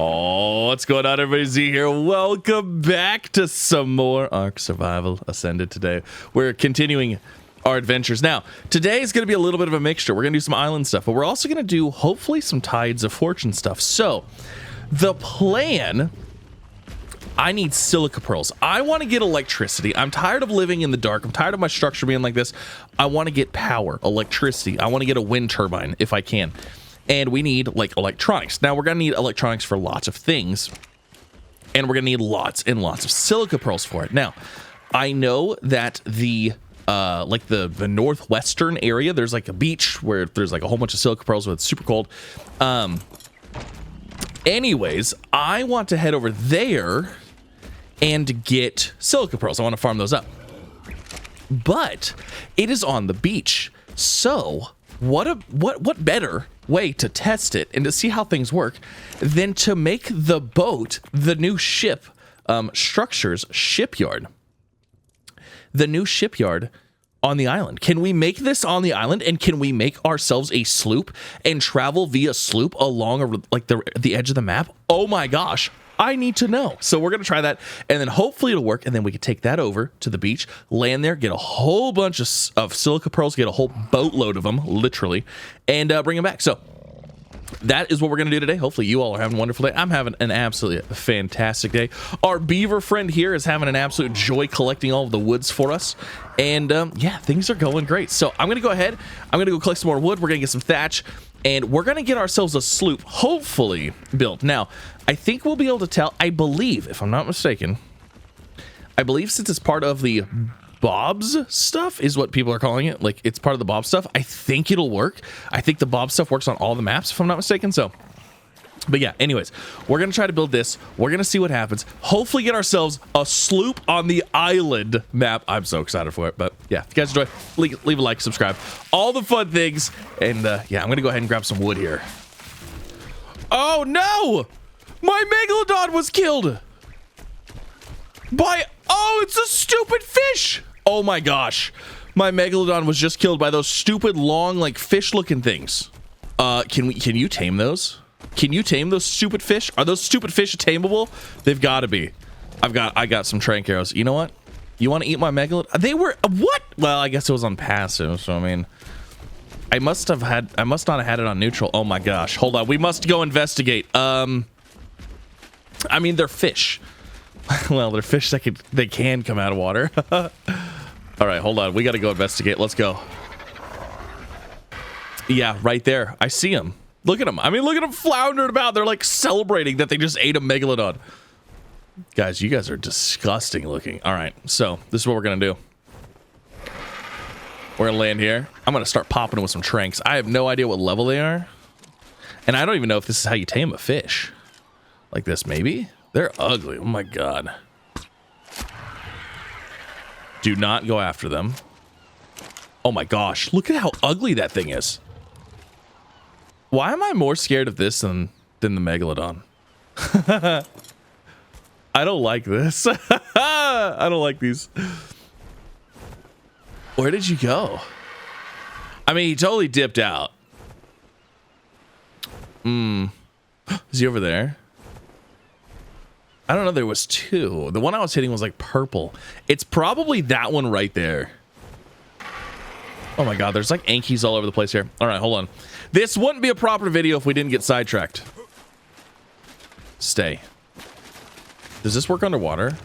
Oh, what's going on, everybody? Z here. Welcome back to some more Ark Survival Ascended today. We're continuing our adventures. Now, today is going to be a little bit of a mixture. We're going to do some island stuff, but we're also going to do, hopefully, some Tides of Fortune stuff. So, the plan... I need silica pearls. I want to get electricity. I'm tired of living in the dark. I'm tired of my structure being like this. I want to get power, electricity. I want to get a wind turbine if I can. And we need, like, electronics. Now, we're going to need electronics for lots of things. And we're going to need lots and lots of silica pearls for it. Now, I know that the northwestern area, there's, like, a beach where there's, like, a whole bunch of silica pearls where it's super cold. Anyways, I want to head over there and get silica pearls. I want to farm those up. But it is on the beach. So what better way to test it and to see how things work than to make the boat, the new ship, Structures shipyard. The new shipyard on the island. Can we make this on the island, and can we make ourselves a sloop and travel via sloop along like the edge of the map? Oh my gosh, I need to know. So we're gonna try that, and then hopefully it'll work, and then we can take that over to the beach, land there, get a whole bunch of silica pearls, get a whole boatload of them, literally, and bring them back. So that is what we're going to do today. Hopefully you all are having a wonderful day. I'm having an absolutely fantastic day. Our beaver friend here is having an absolute joy collecting all of the woods for us. And yeah, things are going great. So I'm going to go ahead. I'm going to go collect some more wood. We're going to get some thatch. And we're going to get ourselves a sloop, hopefully, built. Now, I think we'll be able to tell. I believe, if I'm not mistaken, since it's part of the Bob's stuff is what people are calling it. Like, it's part of the Bob stuff. I think it'll work. I think the Bob stuff works on all the maps, if I'm not mistaken. So, but yeah, anyways, we're going to try to build this. We're going to see what happens. Hopefully get ourselves a sloop on the island map. I'm so excited for it. But yeah, if you guys enjoy, leave a like, subscribe, all the fun things. And yeah, I'm going to go ahead and grab some wood here. Oh no! My Megalodon was killed by... Oh, it's a stupid fish! Oh my gosh. My Megalodon was just killed by those stupid long, like, fish-looking things. Can you tame those? Can you tame those stupid fish? Are those stupid fish tameable? They've got to be. I got some trank arrows. You know what? You want to eat my Megalodon? They were... What? Well, I guess it was on passive, so I mean... I must not have had it on neutral. Oh my gosh. Hold on. We must go investigate. I mean, they're fish. Well, they're fish that they can come out of water. All right, hold on. We got to go investigate. Let's go. Yeah, right there. I see them. Look at them. I mean, look at them floundering about. They're like celebrating that they just ate a Megalodon. Guys, you guys are disgusting looking. All right, so this is what we're going to do. We're going to land here. I'm going to start popping them with some tranks. I have no idea what level they are. And I don't even know if this is how you tame a fish. Like this, maybe? They're ugly. Oh my god. Do not go after them. Oh my gosh. Look at how ugly that thing is. Why am I more scared of this than the Megalodon? I don't like this. I don't like these. Where did you go? I mean, he totally dipped out. Is he over there? I don't know, there was two. The one I was hitting was like purple. It's probably that one right there. Oh my god, there's like Ankies all over the place here. All right, hold on. This wouldn't be a proper video if we didn't get sidetracked. Stay. Does this work underwater?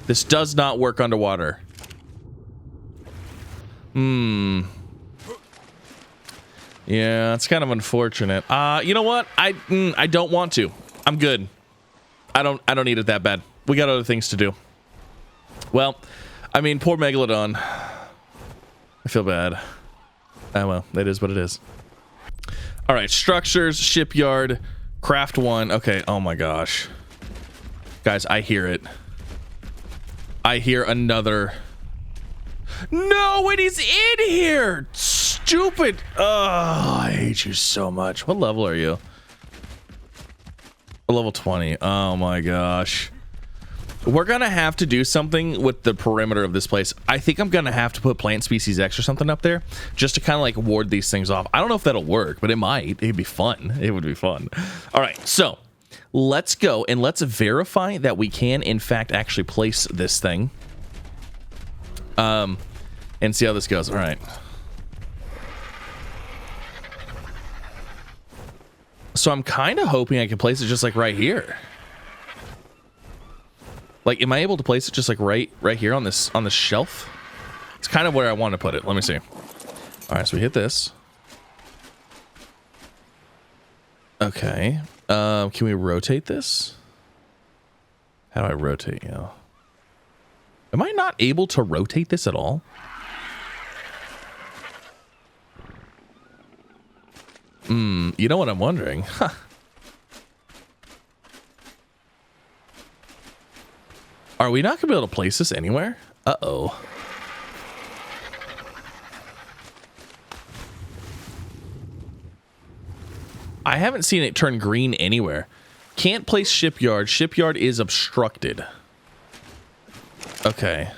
This does not work underwater. Yeah, it's kind of unfortunate. You know what? I don't want to. I'm good. I don't need it that bad. We got other things to do. Well, I mean, poor Megalodon. I feel bad. Ah, well, it is what it is. All right, structures, shipyard, craft one. Okay, oh my gosh. Guys, I hear it. I hear another. No, it is in here! Stupid! Oh, I hate you so much. What level are you? Level 20. Oh my gosh. We're gonna have to do something with the perimeter of this place. I think I'm gonna have to put plant species X or something up there just to kind of like ward these things off. I don't know if that'll work, but it might. It'd be fun. It would be fun. All right, so let's go and let's verify that we can in fact actually place this thing. And see how this goes. All right. So I'm kind of hoping I can place it just like right here. Like, am I able to place it just like right here on this shelf? It's kind of where I want to put it. Let me see. All right, so we hit this. Okay. Can we rotate this? How do I rotate? Yeah. Am I not able to rotate this at all? You know what I'm wondering? Huh. Are we not going to be able to place this anywhere? Uh-oh. I haven't seen it turn green anywhere. Can't place shipyard. Shipyard is obstructed. Okay.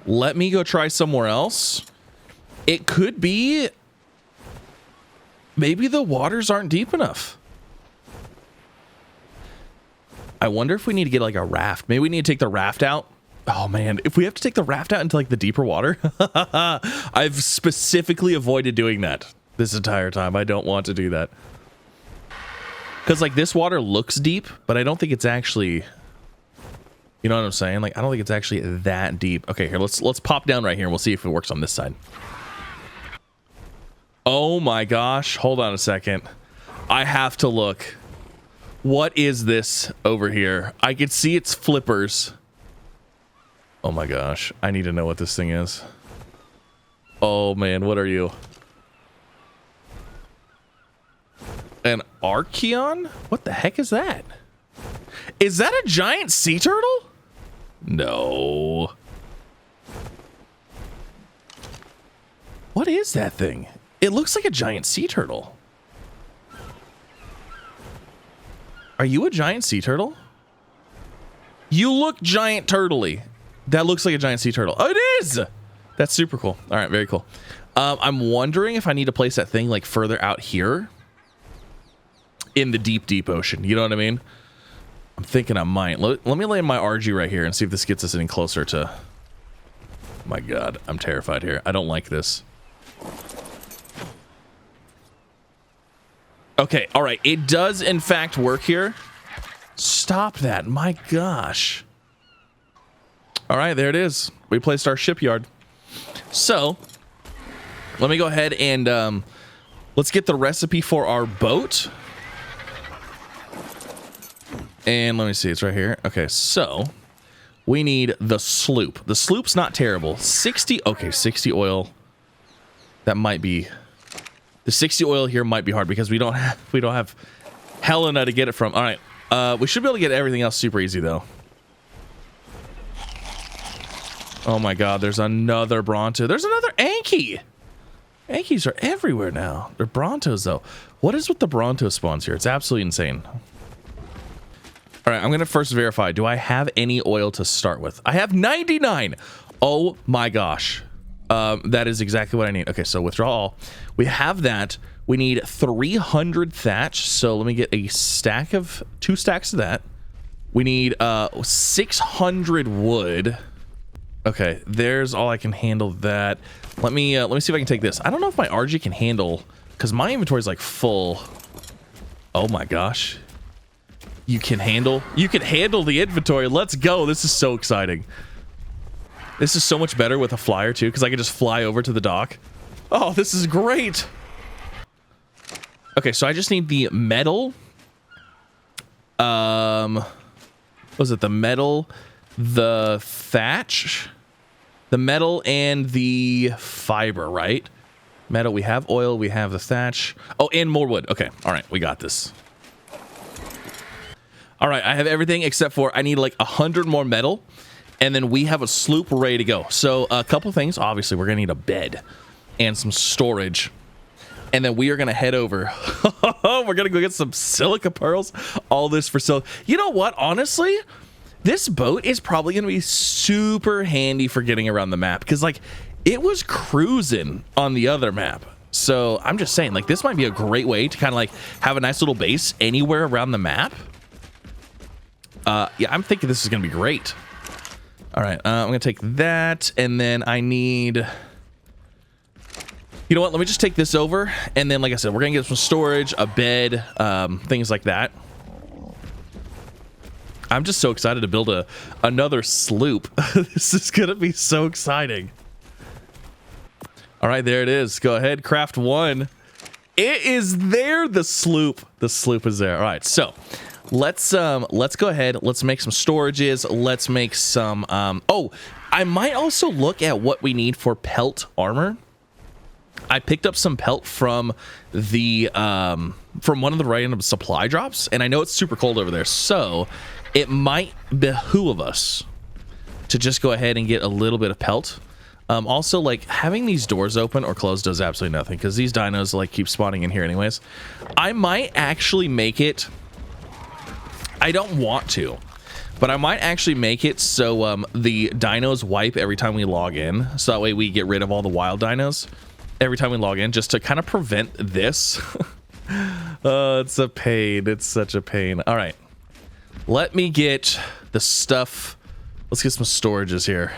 Let me go try somewhere else. It could be... Maybe the waters aren't deep enough. I wonder if we need to get like a raft. Maybe we need to take the raft out. Oh man, if we have to take the raft out into like the deeper water. I've specifically avoided doing that this entire time. I don't want to do that. Because like this water looks deep, but I don't think it's actually... You know what I'm saying? Like I don't think it's actually that deep. Okay, here, let's pop down right here and we'll see if it works on this side. Oh my gosh, hold on a second. I have to look. What is this over here? I can see its flippers. Oh my gosh, I need to know what this thing is. Oh man, what are you? An Archeon? What the heck is that? Is that a giant sea turtle? No. What is that thing? It looks like a giant sea turtle. Are you a giant sea turtle? You look giant turtley. That looks like a giant sea turtle. Oh, it is! That's super cool. All right, very cool. I'm wondering if I need to place that thing like further out here in the deep, deep ocean. You know what I mean? I'm thinking I might. Let me lay my RG right here and see if this gets us any closer to... My God, I'm terrified here. I don't like this. Okay, all right. It does, in fact, work here. Stop that. My gosh. All right, there it is. We placed our shipyard. So, let me go ahead and let's get the recipe for our boat. And let me see. It's right here. Okay, so we need the sloop. The sloop's not terrible. 60. Okay, 60 oil. That might be... The 60 oil here might be hard because we don't have Helena to get it from. All right, we should be able to get everything else super easy though. Oh my God, there's another Bronto. There's another Anki. Ankies are everywhere now. They're Brontos though. What is with the Bronto spawns here? It's absolutely insane. All right, I'm gonna first verify. Do I have any oil to start with? I have 99. Oh my gosh. That is exactly what I need. Okay, so withdraw all. We have that. We need 300 thatch. So let me get a stack of 2 stacks of that. We need 600 wood. Okay, there's all I can handle that. Let me see if I can take this. I don't know if my RG can handle, because my inventory is like full. Oh my gosh. You can handle the inventory. Let's go. This is so exciting. This is so much better with a flyer too, because I can just fly over to the dock. Oh, this is great. Okay, so I just need the metal. What was it? The metal, the thatch, the metal, and the fiber, right? Metal, we have oil, we have the thatch. Oh, and more wood. Okay, all right, we got this. All right, I have everything except for I need like 100 more metal. And then we have a sloop ready to go. So a couple things. Obviously, we're going to need a bed and some storage. And then we are going to head over. We're going to go get some silica pearls. All this for silica. You know what? Honestly, This boat is probably going to be super handy for getting around the map because, like, it was cruising on the other map. So I'm just saying, like, this might be a great way to kind of, like, have a nice little base anywhere around the map. Yeah, I'm thinking this is going to be great. All right, I'm going to take that, and then I need... You know what? Let me just take this over, and then, like I said, we're going to get some storage, a bed, things like that. I'm just so excited to build another sloop. This is going to be so exciting. All right, there it is. Go ahead, craft one. It is there, the sloop. The sloop is there. All right, so let's go ahead. Let's make some storages. Let's make some. Oh, I might also look at what we need for pelt armor. I picked up some pelt from the from one of the random supply drops, and I know it's super cold over there, so it might behoove us to just go ahead and get a little bit of pelt. Also, like, having these doors open or closed does absolutely nothing because these dinos, like, keep spawning in here anyways. I might actually make it... I don't want to, but I might actually make it so the dinos wipe every time we log in, so that way we get rid of all the wild dinos every time we log in, just to kind of prevent this. Oh, it's a pain. It's such a pain. All right. Let me get the stuff. Let's get some storages here.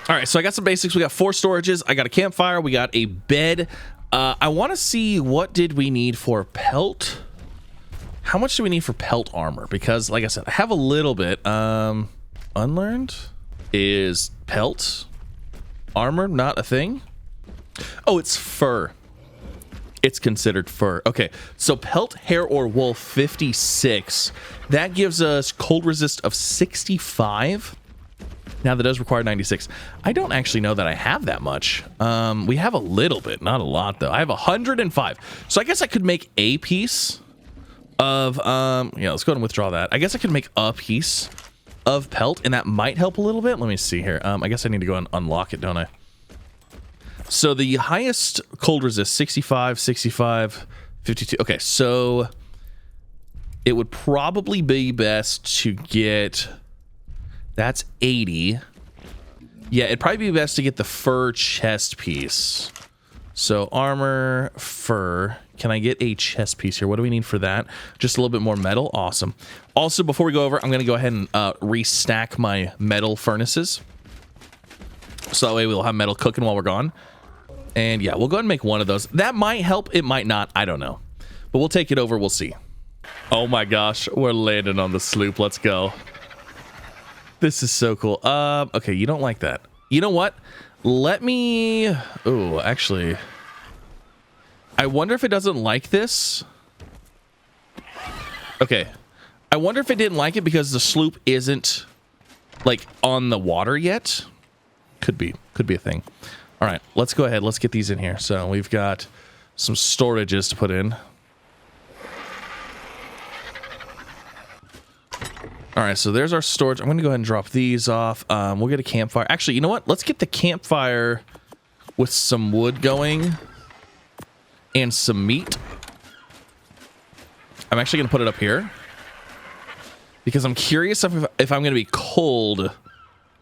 All right, so I got some basics. We got 4 storages. I got a campfire. We got a bed. I want to see what did we need for pelt. How much do we need for pelt armor? Because, like I said, I have a little bit. Unlearned? Is pelt armor not a thing? Oh, it's fur. It's considered fur. Okay, so pelt, hair, or wool 56. That gives us cold resist of 65. Now that does require 96. I don't actually know that I have that much. We have a little bit, not a lot though. I have 105. So I guess I could make a piece of, yeah, let's go ahead and withdraw that. I guess I could make a piece of pelt and that might help a little bit. Let me see here. I guess I need to go and unlock it, don't I? So the highest cold resist, 65, 65, 52. Okay, so it would probably be best to get... That's 80. Yeah, it'd probably be best to get the fur chest piece. So armor, fur. Can I get a chest piece here? What do we need for that? Just a little bit more metal. Awesome. Also, before we go over, I'm going to go ahead and restack my metal furnaces. So that way we'll have metal cooking while we're gone. And yeah, we'll go ahead and make one of those. That might help. It might not. I don't know. But we'll take it over. We'll see. Oh my gosh. We're landing on the sloop. Let's go. This is so cool. Okay, you don't like that. You know what? Let me... Oh, actually... I wonder if it doesn't like this. Okay. I wonder if it didn't like it because the sloop isn't, like, on the water yet. Could be. Could be a thing. All right, let's go ahead. Let's get these in here. So we've got some storages to put in. All right, so there's our storage. I'm going to go ahead and drop these off. We'll get a campfire. Actually, you know what? Let's get the campfire with some wood going and some meat. I'm actually going to put it up here because I'm curious if I'm going to be cold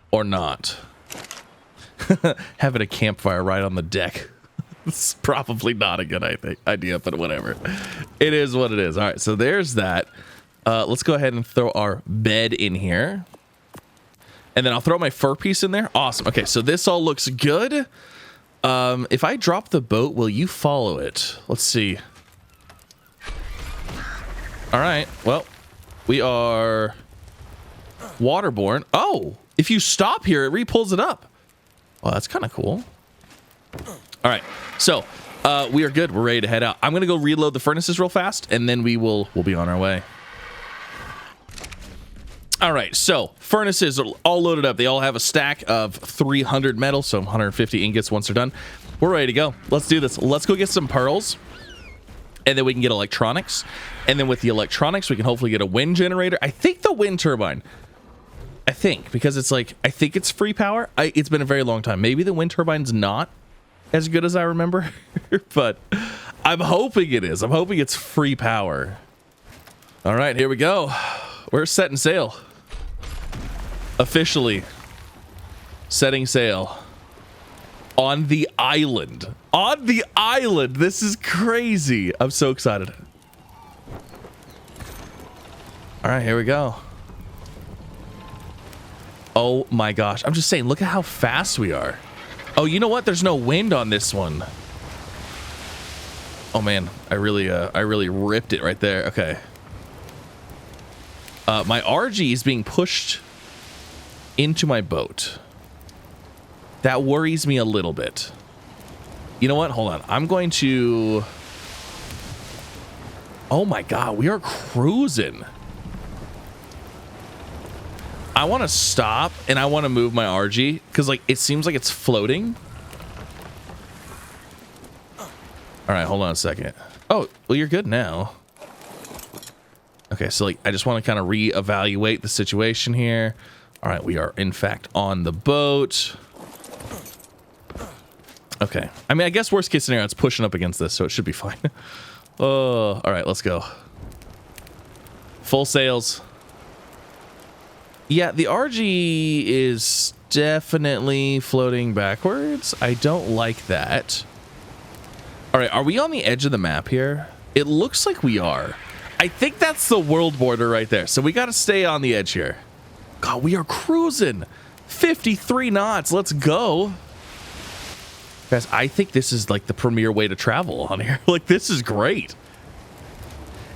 or not. Having a campfire right on the deck. It's probably not a good idea, but whatever. It is what it is. All right, so there's that. Let's go ahead and throw our bed in here. And then I'll throw my fur piece in there. Awesome. Okay, so this all looks good. If I drop the boat, will you follow it? Let's see. All right. Well, we are waterborne. Oh, if you stop here, it re-pulls it up. Well, that's kind of cool. All right. So we are good. We're ready to head out. I'm going to go reload the furnaces real fast, and then we'll be on our way. All right, so furnaces are all loaded up. They all have a stack of 300 metal, so 150 ingots once they're done. We're ready to go. Let's do this. Let's go get some pearls, and then we can get electronics. And then with the electronics, we can hopefully get a wind generator. I think the wind turbine. I think, because it's like, I think it's free power. It's been a very long time. Maybe the wind turbine's not as good as I remember, but I'm hoping it is. I'm hoping it's free power. All right, here we go. We're setting sail. Officially setting sail on the island. On the island. This is crazy. I'm so excited. All right, here we go. Oh my gosh. I'm just saying, look at how fast we are. Oh, you know what? There's no wind on this one. Oh man, I really ripped it right there. Okay. My RG is being pushed into my boat. That worries me a little bit. You know what? Hold on. I'm going to... Oh my god, we are cruising. I want to stop and I want to move my RG because like it seems like it's floating. All right, hold on a second. Oh, well, you're good now. Okay, so like I just want to kind of reevaluate the situation here. All right, we are in fact on the boat. Okay, I mean, I guess worst case scenario, it's pushing up against this, so it should be fine. Oh, all right, let's go. Full sails. Yeah, the RG is definitely floating backwards. I don't like that. All right, are we on the edge of the map here? It looks like we are. I think that's the world border right there. So we got to stay on the edge here. God, we are cruising. 53 knots. Let's go. Guys, I think this is like the premier way to travel on here. Like, this is great.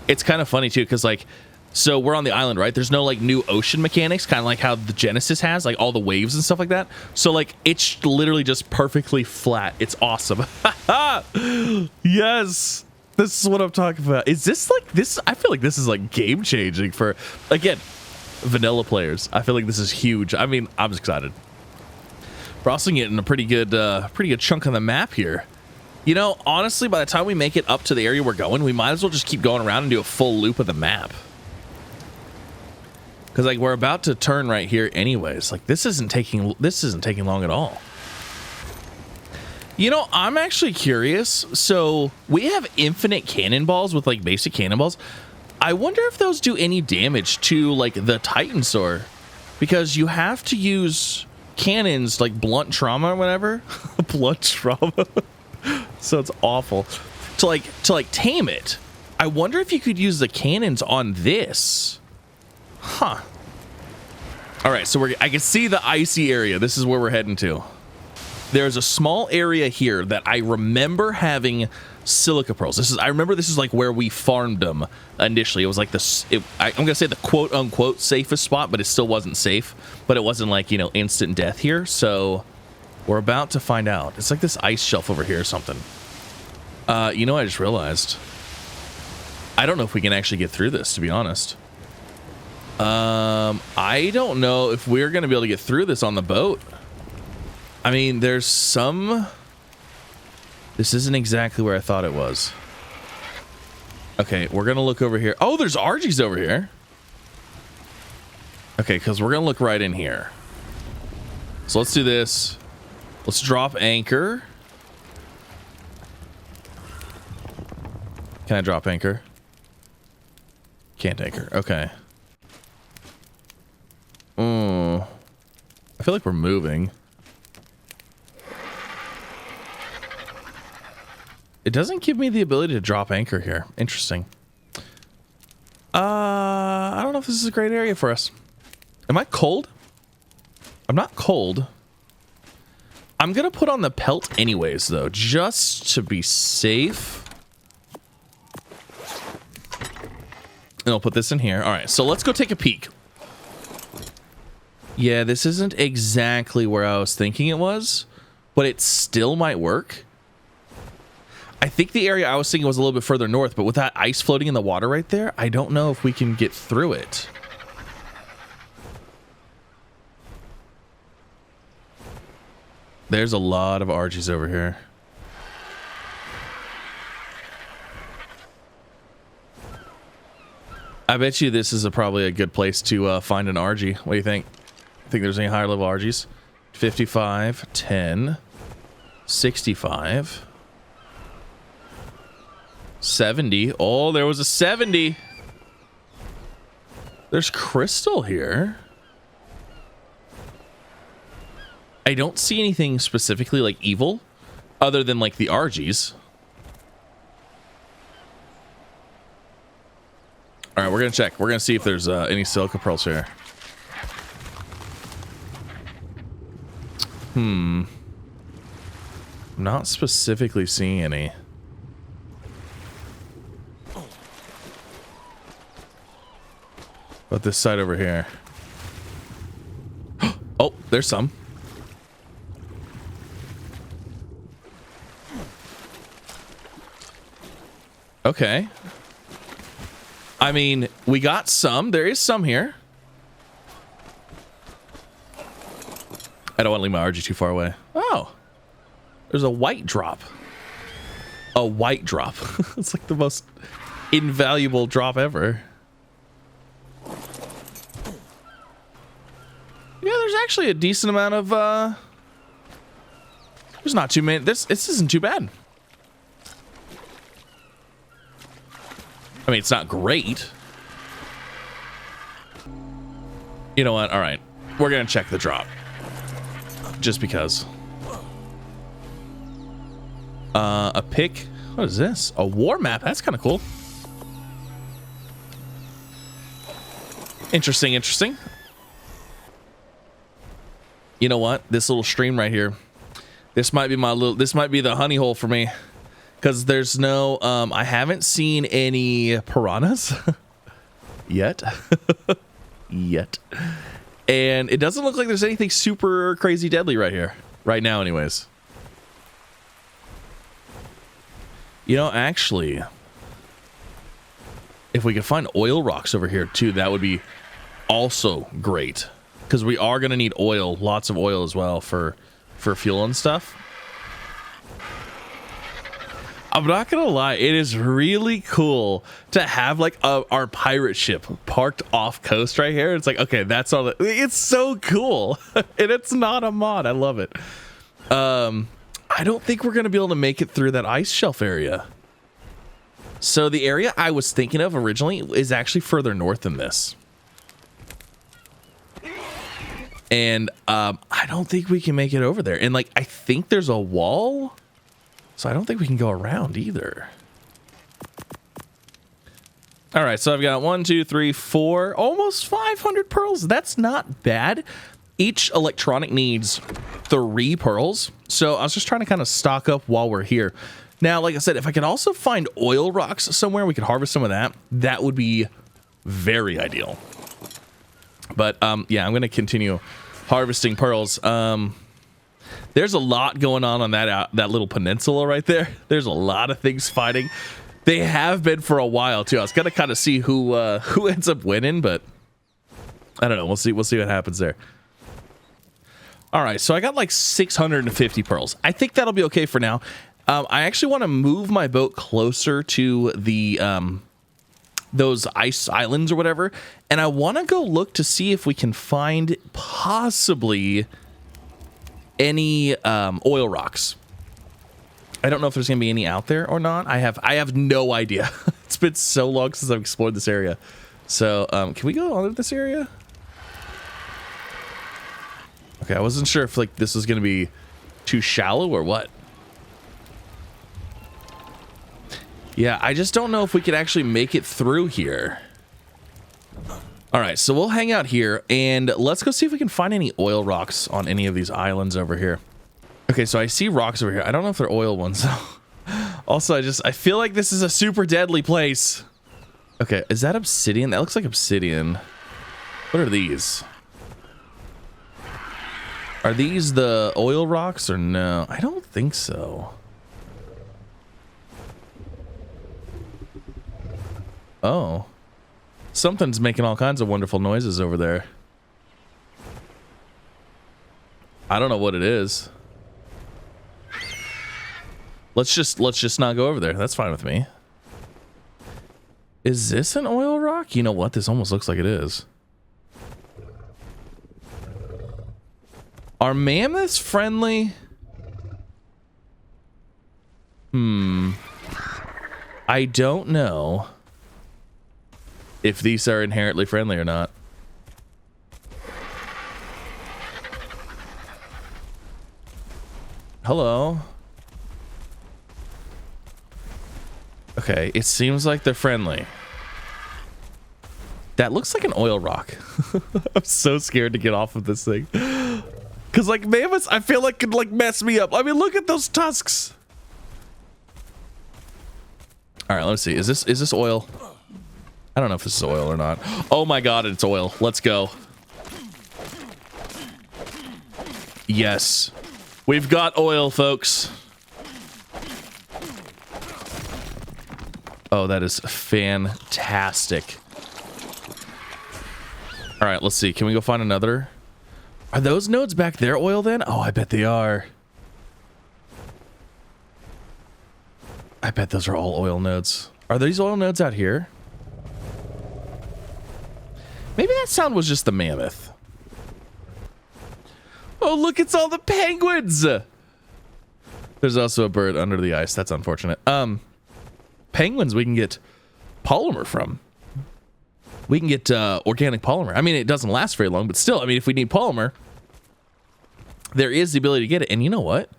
It's kind of funny, too, because like, so we're on the island, right? There's no like new ocean mechanics, kind of like how the Genesis has, like all the waves and stuff like that. So like it's literally just perfectly flat. It's awesome. Yes, this is what I'm talking about. Is this like this? I feel like this is like game changing for, again, vanilla players. I feel like this is huge. I mean, I'm just excited. We're also getting a pretty good chunk of the map here. You know, honestly, by the time we make it up to the area we're going, we might as well just keep going around and do a full loop of the map. Because like we're about to turn right here anyways. Like this isn't taking long at all. You know, I'm actually curious. So we have infinite cannonballs with like basic cannonballs. I wonder if those do any damage to like the Titanosaur, because you have to use cannons like blunt trauma or whatever. Blunt trauma. So it's awful to like tame it. I wonder if you could use the cannons on this. Huh. All right, so I can see the icy area. This is where we're heading to. There's a small area here that I remember having silica pearls. I remember this is like where we farmed them initially. It was like I'm gonna say the quote unquote safest spot, but it still wasn't safe. But it wasn't like, you know, instant death here. So we're about to find out. It's like this ice shelf over here or something. You know, I just realized I don't know if we can actually get through this, to be honest. I don't know if we're gonna be able to get through this on the boat. I mean, there's some... This isn't exactly where I thought it was. Okay, we're gonna look over here. Oh, there's RGs over here. Okay, because we're gonna look right in here. So let's do this. Let's drop anchor. Can I drop anchor? Can't anchor. Okay. I feel like we're moving. It doesn't give me the ability to drop anchor here. Interesting. I don't know if this is a great area for us. Am I cold? I'm not cold. I'm gonna put on the pelt anyways, though, just to be safe. And I'll put this in here. All right, so let's go take a peek. Yeah, this isn't exactly where I was thinking it was, but it still might work. I think the area I was thinking was a little bit further north, but with that ice floating in the water right there, I don't know if we can get through it. There's a lot of RGs over here. I bet you this is probably a good place to find an RG. What do you think? Think there's any higher level RGs? 55, 10, 65, 70. Oh, there was a 70. There's crystal here. I don't see anything specifically like evil other than like the RGs. All right, we're going to check. We're going to see if there's any silica pearls here. Not specifically seeing any. But this side over here. Oh, there's some. Okay. I mean, we got some. There is some here. I don't want to leave my RG too far away. Oh. There's a white drop. A white drop. It's like the most invaluable drop ever. Yeah, there's actually a decent amount of there's not too many. This isn't too bad. I mean, it's not great. You know what? All right. We're going to check the drop. Just because. A pick. What is this? A war map. That's kind of cool. Interesting, interesting. You know what? This little stream right here. This might be the honey hole for me. Because there's no, I haven't seen any piranhas yet. Yet. And it doesn't look like there's anything super crazy deadly right here. Right now, anyways. You know, actually, if we could find oil rocks over here too, that would be also great. Because we are going to need oil, lots of oil as well for fuel and stuff. I'm not gonna lie, it is really cool to have like our pirate ship parked off coast right here. It's like, okay, that's all. It's so cool, and it's not a mod. I love it. I don't think we're gonna be able to make it through that ice shelf area. So the area I was thinking of originally is actually further north than this, and I don't think we can make it over there. And like, I think there's a wall. So I don't think we can go around either. All right, so I've got 1, 2, 3, 4, almost 500 pearls. That's not bad. Each electronic needs 3 pearls. So I was just trying to kind of stock up while we're here. Now, like I said, if I could also find oil rocks somewhere, we could harvest some of that. That would be very ideal. But yeah, I'm going to continue harvesting pearls. There's a lot going on that little peninsula right there. There's a lot of things fighting. They have been for a while too. I was gonna kind of see who ends up winning, but I don't know. We'll see. We'll see what happens there. All right, so I got like 650 pearls. I think that'll be okay for now. I actually want to move my boat closer to the those ice islands or whatever, and I want to go look to see if we can find possibly any oil rocks. I don't know if there's gonna be any out there or not. I have no idea. It's been so long since I've explored this area. So can we go on to this area? Okay, I wasn't sure if like this was gonna be too shallow or what. Yeah, I just don't know if we could actually make it through here. All right, so we'll hang out here and let's go see if we can find any oil rocks on any of these islands over here. Okay, so I see rocks over here. I don't know if they're oil ones though. Also, I feel like this is a super deadly place. Okay, is that obsidian? That looks like obsidian. What are these? Are these the oil rocks or no? I don't think so. Oh. Something's making all kinds of wonderful noises over there. I don't know what it is. Let's just not go over there. That's fine with me. Is this an oil rock? You know what? This almost looks like it is. Are mammoths friendly? I don't know if these are inherently friendly or not. Hello. Okay, it seems like they're friendly. That looks like an oil rock. I'm so scared to get off of this thing. Because, like, mammoths, I feel like could, like, mess me up. I mean, look at those tusks. All right, let's see. Is this oil? I don't know if this is oil or not. Oh, my God, it's oil. Let's go. Yes. We've got oil, folks. Oh, that is fantastic. All right, let's see. Can we go find another? Are those nodes back there oil then? Oh, I bet they are. I bet those are all oil nodes. Are these oil nodes out here? Maybe that sound was just the mammoth. Oh, look, it's all the penguins. There's also a bird under the ice. That's unfortunate. Penguins we can get polymer from. We can get organic polymer. I mean, it doesn't last very long, but still, I mean, if we need polymer, there is the ability to get it. And you know what?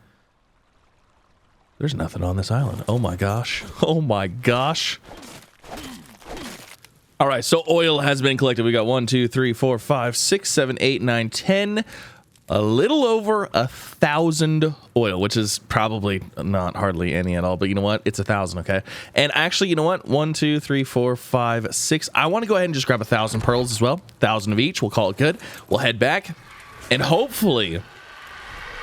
There's nothing on this island. Oh my gosh. Oh my gosh. All right, so oil has been collected. We got 1, 2, 3, 4, 5, 6, 7, 8, 9, 10. A little over 1,000 oil, which is probably not hardly any at all, but you know what? It's 1,000, okay? And actually, you know what? 1, 2, 3, 4, 5, 6. I want to go ahead and just grab 1,000 pearls as well. 1,000 of each. We'll call it good. We'll head back, and hopefully,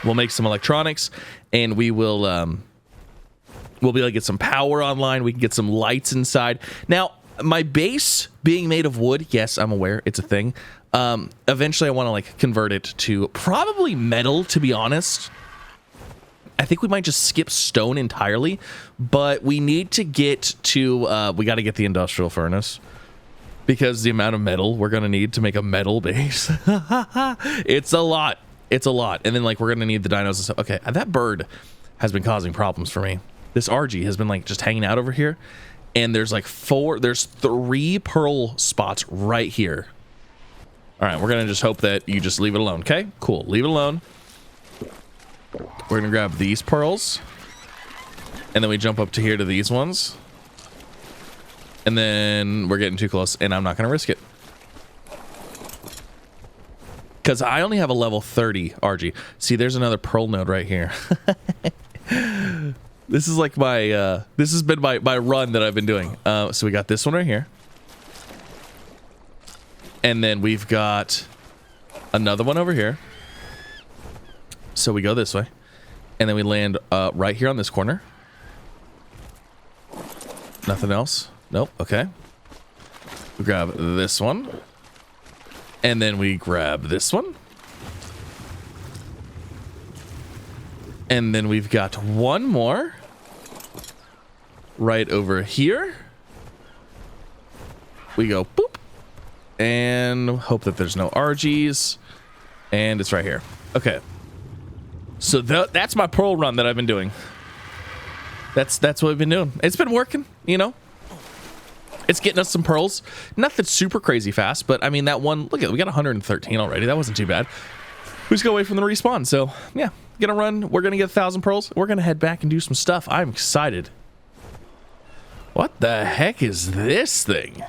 we'll make some electronics, and we will we'll be able to get some power online. We can get some lights inside. Now, my base being made of wood, yes, I'm aware it's a thing. Eventually I want to like convert it to probably metal, to be honest. I think we might just skip stone entirely, but we need to get to, we got to get the industrial furnace because the amount of metal we're going to need to make a metal base. It's a lot. It's a lot. And then like, we're going to need the dinos and stuff. Okay. That bird has been causing problems for me. This RG has been like just hanging out over here. And there's like there's 3 pearl spots right here. All right, we're going to just hope that you just leave it alone, okay? Cool, leave it alone. We're going to grab these pearls. And then we jump up to here to these ones. And then we're getting too close, and I'm not going to risk it. Because I only have a level 30 RG. See, there's another pearl node right here. This is like my, this has been my run that I've been doing. So we got this one right here. And then we've got another one over here. So we go this way. And then we land right here on this corner. Nothing else? Nope. Okay. We grab this one. And then we grab this one. And then we've got one more right over here. We go boop. And hope that there's no RGs. And it's right here. Okay. So that's my pearl run that I've been doing. That's what I've been doing. It's been working, you know. It's getting us some pearls. Nothing super crazy fast, but I mean that one, look at it, we got 113 already. That wasn't too bad. We just got away from the respawn. So yeah, gonna run. We're gonna get 1,000 pearls. We're gonna head back and do some stuff. I'm excited. What the heck is this thing?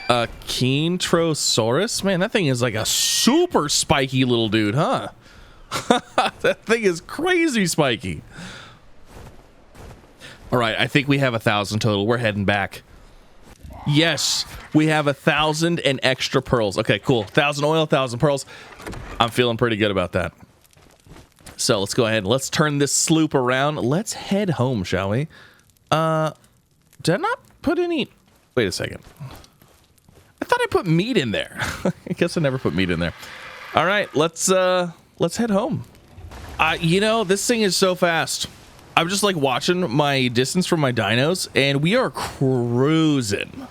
A Kentrosaurus? Man, that thing is like a super spiky little dude, huh? That thing is crazy spiky. All right, I think we have 1,000 total. We're heading back. Yes, we have 1,000 and extra pearls. Okay, cool. 1,000 oil, 1,000 pearls. I'm feeling pretty good about that. So let's go ahead. Let's turn this sloop around. Let's head home, shall we? Did I not put any... Wait a second. I thought I put meat in there. I guess I never put meat in there. All right, let's head home. You know, this thing is so fast. I'm just like watching my distance from my dinos, and we are cruising.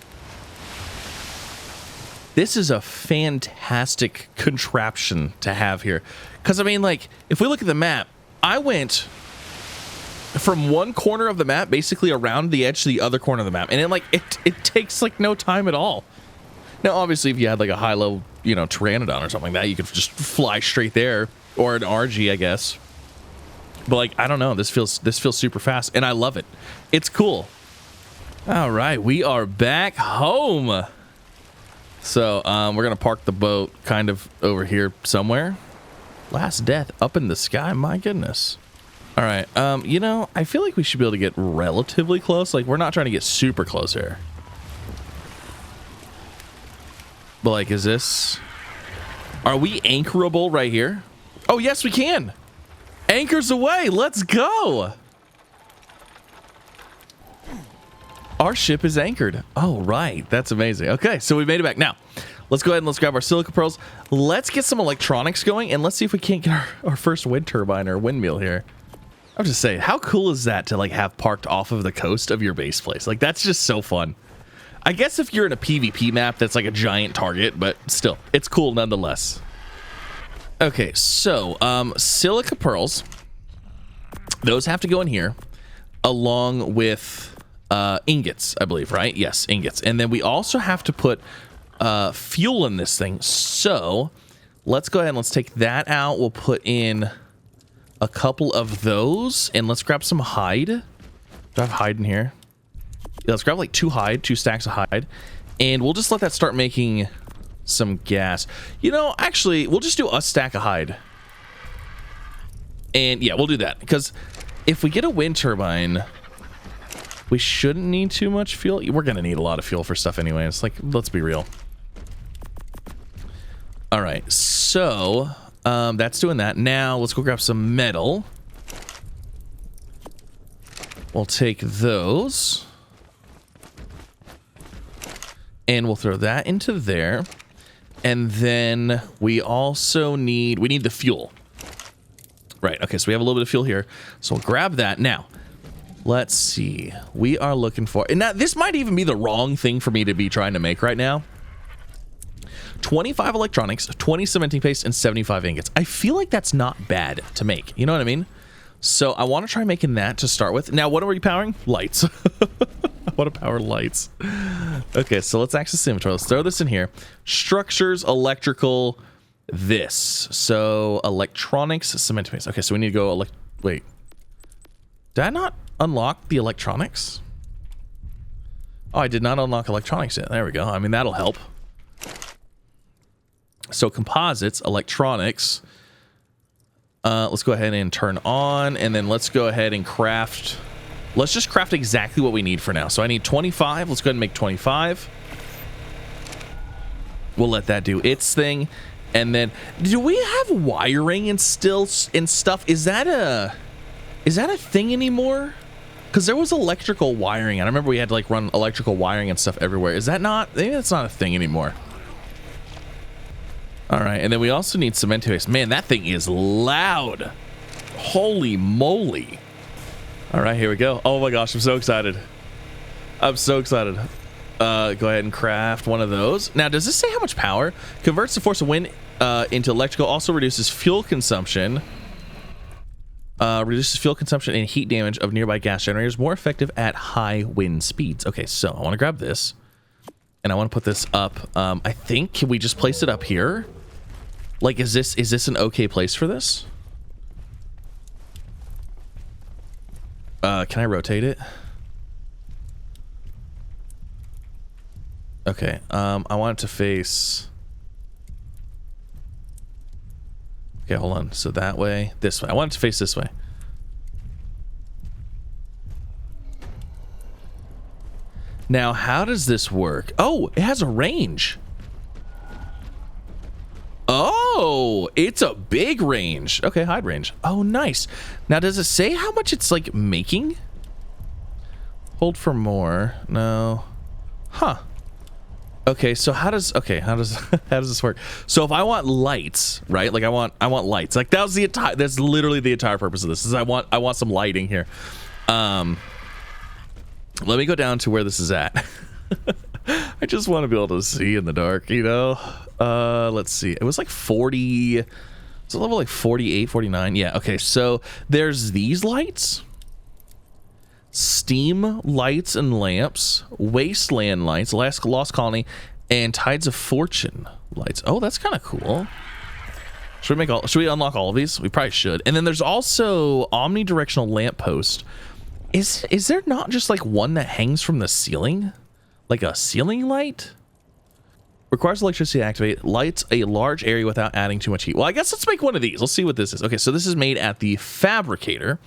This is a fantastic contraption to have here. Because, I mean, like, if we look at the map, I went from one corner of the map, basically around the edge to the other corner of the map. And it takes, like, no time at all. Now, obviously, if you had, like, a high-level, you know, Pteranodon or something like that, you could just fly straight there. or an RG, I guess. But like, I don't know. This feels super fast, and I love it. It's cool. All right, we are back home. So we're gonna park the boat kind of over here somewhere. Last death up in the sky. My goodness. All right. You know, I feel like we should be able to get relatively close. Like, we're not trying to get super close here. But like, is this? Are we anchorable right here? Oh yes, we can. Anchors away. Let's go. Our ship is anchored. Oh, right. That's amazing. Okay, so we made it back. Now, let's go ahead and let's grab our silica pearls. Let's get some electronics going, and let's see if we can't get our first wind turbine or windmill here. I'll just say, how cool is that to like have parked off of the coast of your base place? Like, that's just so fun. I guess if you're in a PvP map, that's like a giant target, but still, it's cool nonetheless. Okay, so silica pearls, those have to go in here along with ingots, I believe, right? Yes, ingots. And then we also have to put fuel in this thing. So let's go ahead and let's take that out. We'll put in a couple of those, and let's grab some hide. Do I have hide in here? Yeah, let's grab like two stacks of hide, and we'll just let that start making some gas. You know, actually, we'll just do a stack of hide. And yeah, we'll do that, because if we get a wind turbine, we shouldn't need too much fuel. We're gonna need a lot of fuel for stuff anyway. It's like, let's be real. All right, so that's doing that. Now let's go grab some metal. We'll take those, and we'll throw that into there. And then we also need the fuel. Right, okay, so we have a little bit of fuel here. So we'll grab that. Now, let's see. We are looking for, and now this might even be the wrong thing for me to be trying to make right now. 25 electronics, 20 cementing paste, and 75 ingots. I feel like that's not bad to make. You know what I mean? So I want to try making that to start with. Now, what are we powering? Lights. I want to power lights. Okay, so let's access the inventory. Let's throw this in here. Structures, electrical, this. So electronics, cementing paste. Okay, so we need to go wait. Did I not unlock the electronics? Oh, I did not unlock electronics yet. There we go. I mean, that'll help. So composites, electronics. Let's go ahead and turn on, and then let's go ahead and craft. Let's just craft exactly what we need for now. So I need 25. Let's go ahead and make 25. We'll let that do its thing. And then, do we have wiring and stuff? Is that a thing anymore? Because there was electrical wiring, and I remember we had to like run electrical wiring and stuff everywhere. Is that not? Maybe that's not a thing anymore. All right, and then we also need cementing paste. Man, that thing is loud. Holy moly. All right, here we go. Oh my gosh, I'm so excited. I'm so excited. Go ahead and craft one of those. Now, does this say how much power? Converts the force of wind into electrical. Also reduces fuel consumption. Reduces fuel consumption and heat damage of nearby gas generators. More effective at high wind speeds. Okay, so I want to grab this. And I want to put this up. I think, can we just place it up here? Like, is this an okay place for this? Can I rotate it? Okay, I want it to face... Okay, hold on. So that way, this way. I want it to face this way. Now, how does this work? Oh, it has a range. Oh, it's a big range. Okay, hide range. Oh, nice. Now, does it say how much it's like making? Hold for more. No. Huh. Okay, so how does how does this work? So if I want lights, right? Like I want lights. Like that's literally the entire purpose of this. Is I want some lighting here. Let me go down to where this is at. I just want to be able to see in the dark, you know? Let's see. It was like 40. It's a level like 48, 49. Yeah, okay. So there's these lights. Steam lights and lamps, wasteland lights, lost colony, and tides of fortune lights. Oh, that's kind of cool. Should we unlock all of these? We probably should. And then there's also omnidirectional lamppost. Is there not just like one that hangs from the ceiling? Like a ceiling light? Requires electricity to activate. Lights a large area without adding too much heat. Well, I guess let's make one of these. Let's see what this is. Okay, so this is made at the fabricator.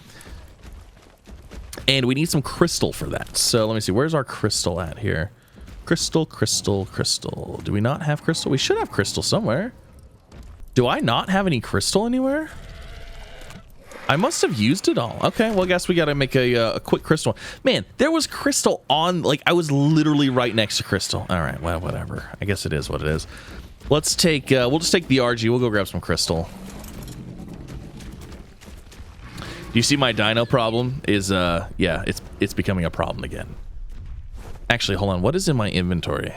And we need some crystal for that. So let me see. Where's our crystal at here? Crystal, crystal, crystal. Do we not have crystal? We should have crystal somewhere. Do I not have any crystal anywhere? I must have used it all. Okay, well, I guess we got to make a quick crystal. Man, there was crystal on, like, I was literally right next to crystal. All right, well, whatever. I guess it is what it is. Let's take, we'll just take the RG. We'll go grab some crystal. Do you see my dino problem? Yeah, it's becoming a problem again. Actually, hold on. What is in my inventory?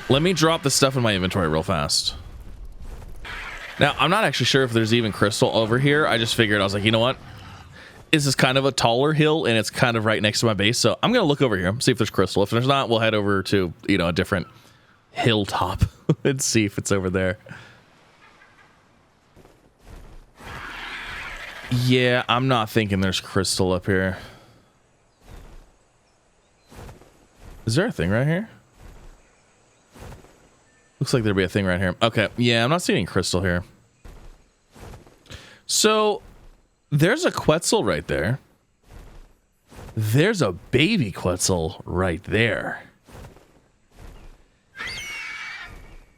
Let me drop the stuff in my inventory real fast. Now, I'm not actually sure if there's even crystal over here. I just figured, I was like, you know what? This is kind of a taller hill, and it's kind of right next to my base. So I'm going to look over here, see if there's crystal. If there's not, we'll head over to, you know, a different hilltop and see if it's over there. Yeah, I'm not thinking there's crystal up here. Is there a thing right here? Looks like there'd be a thing right here. Okay, yeah, I'm not seeing any crystal here. So, there's a Quetzal right there. There's a baby Quetzal right there.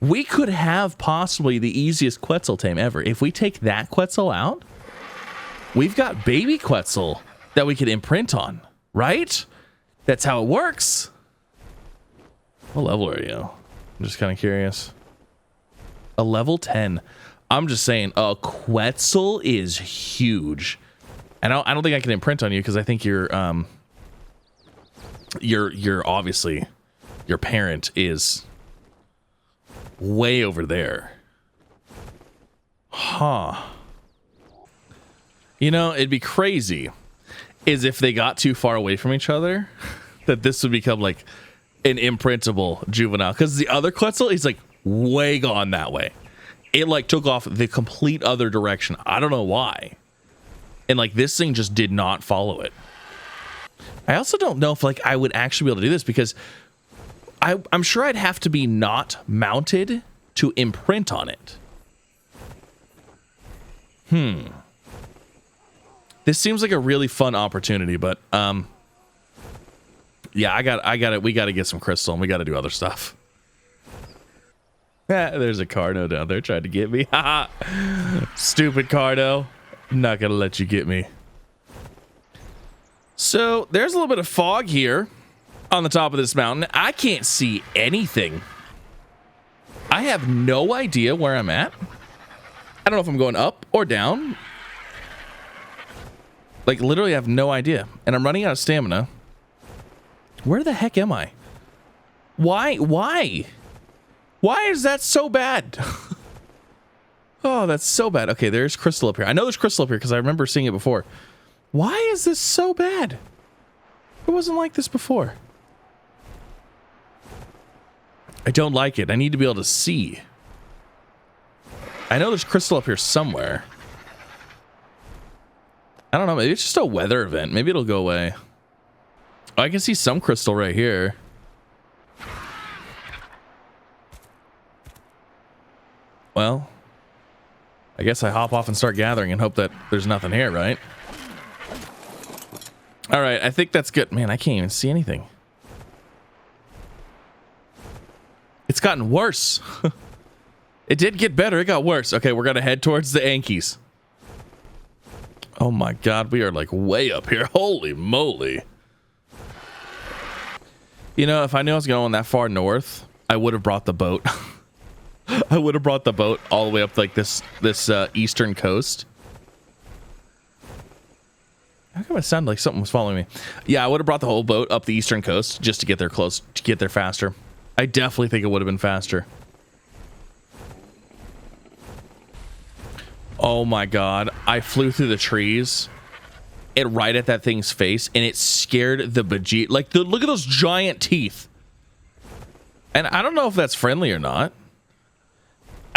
We could have possibly the easiest Quetzal tame ever. If we take that Quetzal out, we've got baby Quetzal that we could imprint on, right? That's how it works. What level are you? I'm just kind of curious. A level 10. I'm just saying, a Quetzal is huge. And I don't think I can imprint on you because I think you're obviously, your parent is way over there. Huh. You know, it'd be crazy is if they got too far away from each other, that this would become like an imprintable juvenile, because the other Quetzal is like way gone that way. It like took off the complete other direction. I don't know why. And like this thing just did not follow it. I also don't know if like I would actually be able to do this because I'm sure I'd have to be not mounted to imprint on it. This seems like a really fun opportunity, but yeah, we got to get some crystal and we got to do other stuff. There's a Carno down there trying to get me. Stupid Carno. I'm not going to let you get me. So there's a little bit of fog here on the top of this mountain. I can't see anything. I have no idea where I'm at. I don't know if I'm going up or down. Like literally I have no idea. And I'm running out of stamina. Where the heck am I? Why is that so bad? Oh, that's so bad. Okay, there's crystal up here. I know there's crystal up here because I remember seeing it before. Why is this so bad? It wasn't like this before. I don't like it. I need to be able to see. I know there's crystal up here somewhere. I don't know. Maybe it's just a weather event. Maybe it'll go away. Oh, I can see some crystal right here. Well, I guess I hop off and start gathering and hope that there's nothing here, right? All right, I think that's good. Man, I can't even see anything. It's gotten worse. It did get better. It got worse. Okay, we're going to head towards the Yankees. Oh my God, we are like way up here. Holy moly. You know, if I knew I was going that far north, I would have brought the boat. I would have brought the boat all the way up like this eastern coast. How come it sounded like something was following me? Yeah, I would have brought the whole boat up the eastern coast just to get there close, to get there faster. I definitely think it would have been faster. Oh my God, I flew through the trees and right at that thing's face, and it scared the bejeet. Like, look at those giant teeth. And I don't know if that's friendly or not.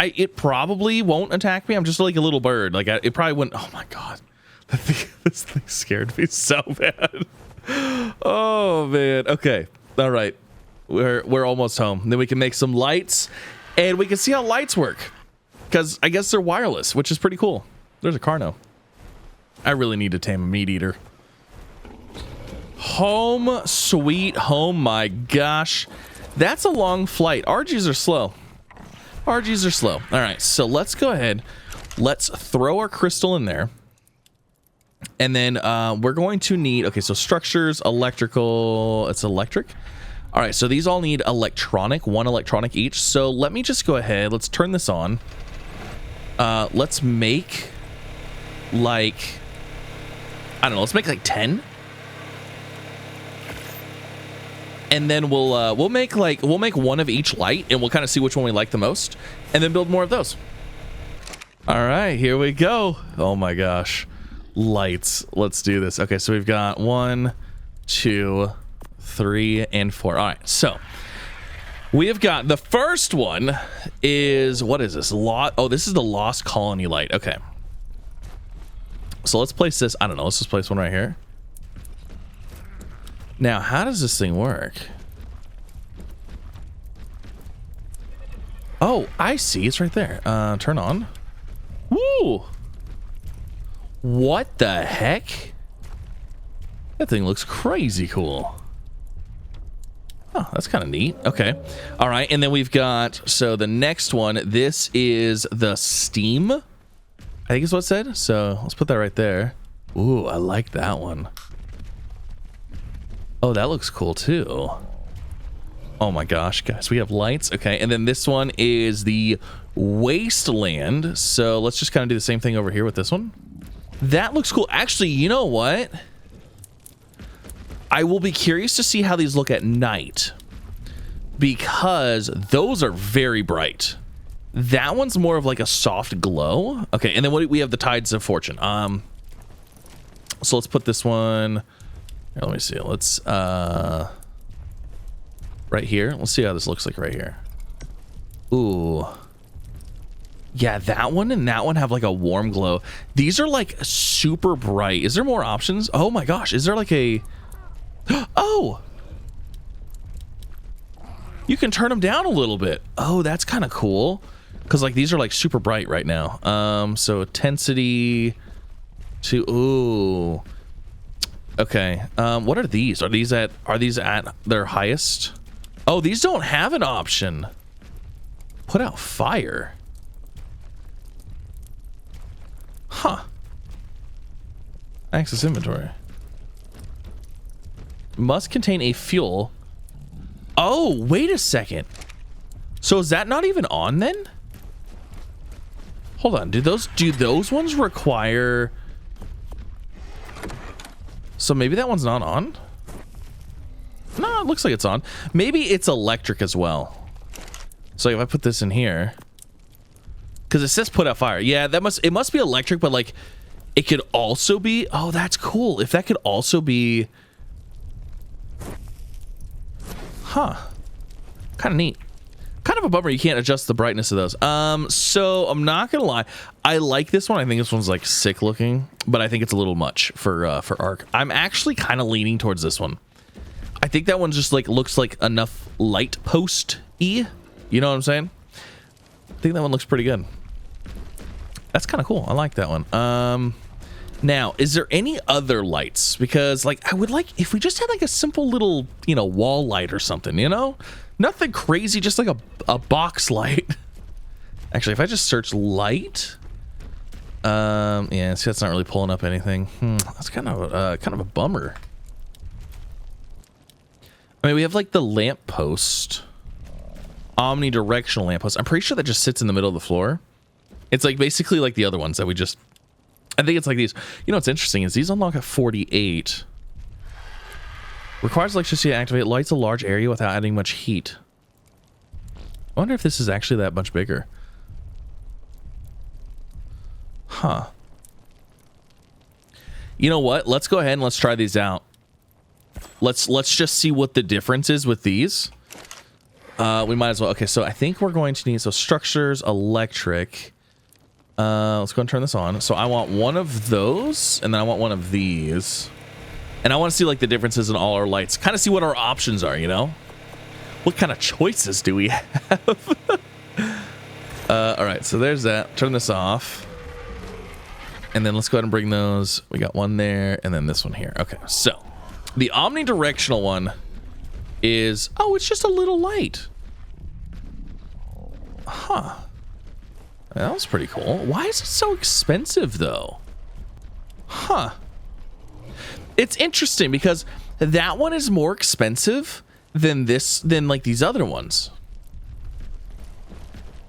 It probably won't attack me. I'm just like a little bird. Like it probably wouldn't. Oh my god, this thing scared me so bad. Oh man. Okay. All right. We're almost home. Then we can make some lights, and we can see how lights work. Because I guess they're wireless, which is pretty cool. There's a Carno. I really need to tame a meat eater. Home sweet home. My gosh, that's a long flight. RGs are slow. RGs are slow. All right, so let's go ahead. Let's throw our crystal in there. And then we're going to need, okay, so structures, electrical, it's electric. All right, so these all need electronic, one electronic each. So let me just go ahead. Let's turn this on. Let's make like, I don't know, let's make like 10. And then we'll make one of each light, and we'll kind of see which one we like the most, and then build more of those. All right, here we go. Oh my gosh. Lights. Let's do this. Okay, so we've got 1, 2, 3, and 4. All right, so we have got the first one is, what is this? Oh, this is the Lost Colony light. Okay. So let's place this. I don't know. Let's just place one right here. Now, how does this thing work? Oh, I see. It's right there. Turn on. Woo! What the heck? That thing looks crazy cool. Oh, that's kind of neat. Okay. All right. And then we've got, so the next one, this is the steam. I think is what it said. So let's put that right there. Ooh, I like that one. Oh, that looks cool too. Oh my gosh, guys, we have lights. Okay, and then this one is the wasteland. So let's just kind of do the same thing over here with this one. That looks cool. Actually, you know what? I will be curious to see how these look at night, because those are very bright. That one's more of like a soft glow. Okay, and then we have the Tides of Fortune. So let's put this one. Here, let me see. Let's right here. Let's see how this looks like right here. Ooh. Yeah, that one and that one have like a warm glow. These are like super bright. Is there more options? Oh my gosh, is there like a oh, you can turn them down a little bit. Oh, that's kind of cool, because like these are like super bright right now. So intensity to, ooh, okay. What are these? Are these at their highest? Oh, these don't have an option. Put out fire. Huh. Access inventory. Must contain a fuel. Oh, wait a second. So is that not even on then? Hold on. Do those ones require? So maybe that one's not on? No, it looks like it's on. Maybe it's electric as well. So if I put this in here, because it says put out fire. Yeah, it must be electric, but like it could also be, oh, that's cool. If that could also be, huh, kind of neat. Kind of a bummer you can't adjust the brightness of those. So I'm not gonna lie, I like this one. I think this one's like sick looking, but I think it's a little much for Arc. I'm actually kind of leaning towards this one. I think that one just like looks like enough light post-y. You know what I'm saying? I think that one looks pretty good. That's kind of cool. I like that one. Now, is there any other lights? Because like I would like if we just had like a simple little, you know, wall light or something, you know? Nothing crazy, just like a box light. Actually, if I just search light, yeah, see, that's not really pulling up anything. That's kind of a bummer. I mean, we have like the lamp post, omnidirectional lamp post. I'm pretty sure that just sits in the middle of the floor. It's like basically like the other ones that we just, I think it's like these. You know what's interesting is these unlock at 48. Requires electricity to activate, lights a large area without adding much heat. I wonder if this is actually that much bigger. Huh. You know what? Let's go ahead and let's try these out. Let's just see what the difference is with these. We might as well. Okay, so I think we're going to need, so structures, electric. Let's go and turn this on. So I want one of those, and then I want one of these. And I want to see like the differences in all our lights. Kind of see what our options are, you know? What kind of choices do we have? All right, so there's that. Turn this off. And then let's go ahead and bring those. We got one there, and then this one here. Okay, so the omnidirectional one is, oh, it's just a little light. Huh. That was pretty cool. Why is it so expensive, though? Huh. It's interesting because that one is more expensive than like these other ones.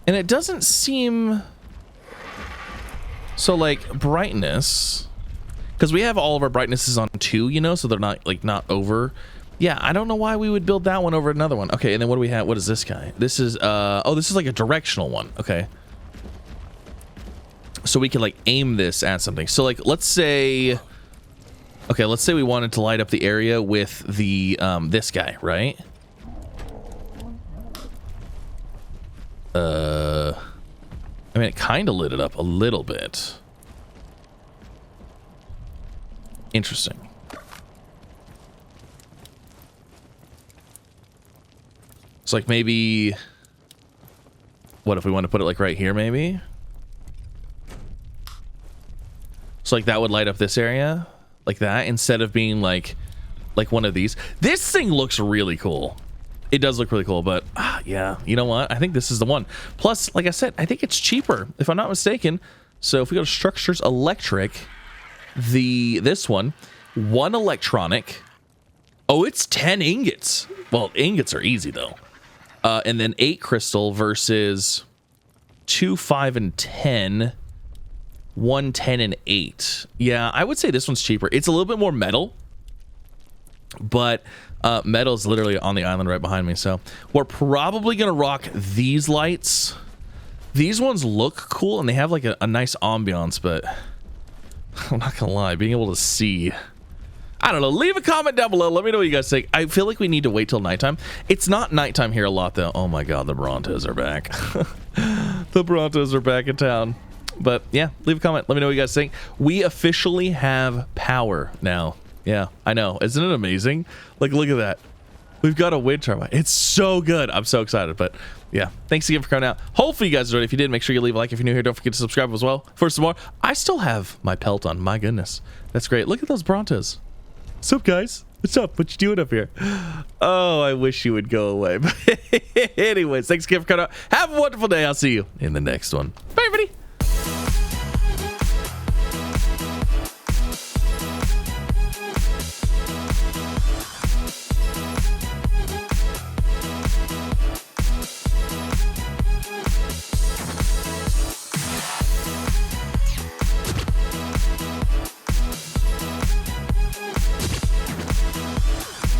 And it doesn't seem... So, like, brightness... Because we have all of our brightnesses on 2, you know, so they're not, like, not over... Yeah, I don't know why we would build that one over another one. Okay, and then what do we have? What is this guy? This is, oh, this is like a directional one. Okay. So we can, like, aim this at something. So, like, let's say... Okay, let's say we wanted to light up the area with the, this guy, right? I mean, it kind of lit it up a little bit. Interesting. It's like maybe... What if we want to put it like right here, maybe? So like that would light up this area? Like that, instead of being like one of these. This thing looks really cool. It does look really cool, but yeah, you know what? I think this is the one. Plus, like I said, I think it's cheaper, if I'm not mistaken. So if we go to structures, electric, this one electronic. Oh, it's 10 ingots. Well, ingots are easy though. And then 8 crystal versus 2, 5, and 10. 1, 10, and 8. Yeah, I would say this one's cheaper. It's a little bit more metal, but metal's literally on the island right behind me. So we're probably gonna rock these lights. These ones look cool and they have like a nice ambiance, but I'm not gonna lie, being able to see, I don't know. Leave a comment down below. Let me know what you guys think. I feel like we need to wait till nighttime. It's not nighttime here a lot though. Oh my god, the Brontos are back. The Brontos are back in town. But yeah, leave a comment. Let me know what you guys think. We officially have power now. Yeah, I know. Isn't it amazing? Like, look at that. We've got a wind turbine. It's so good. I'm so excited. But yeah, thanks again for coming out. Hopefully you guys enjoyed. If you did, make sure you leave a like. If you're new here, don't forget to subscribe as well for some more. I still have my pelt on. My goodness. That's great. Look at those Brontos. What's up, guys? What's up? What you doing up here? Oh, I wish you would go away. But anyways, thanks again for coming out. Have a wonderful day. I'll see you in the next one. Bye, everybody.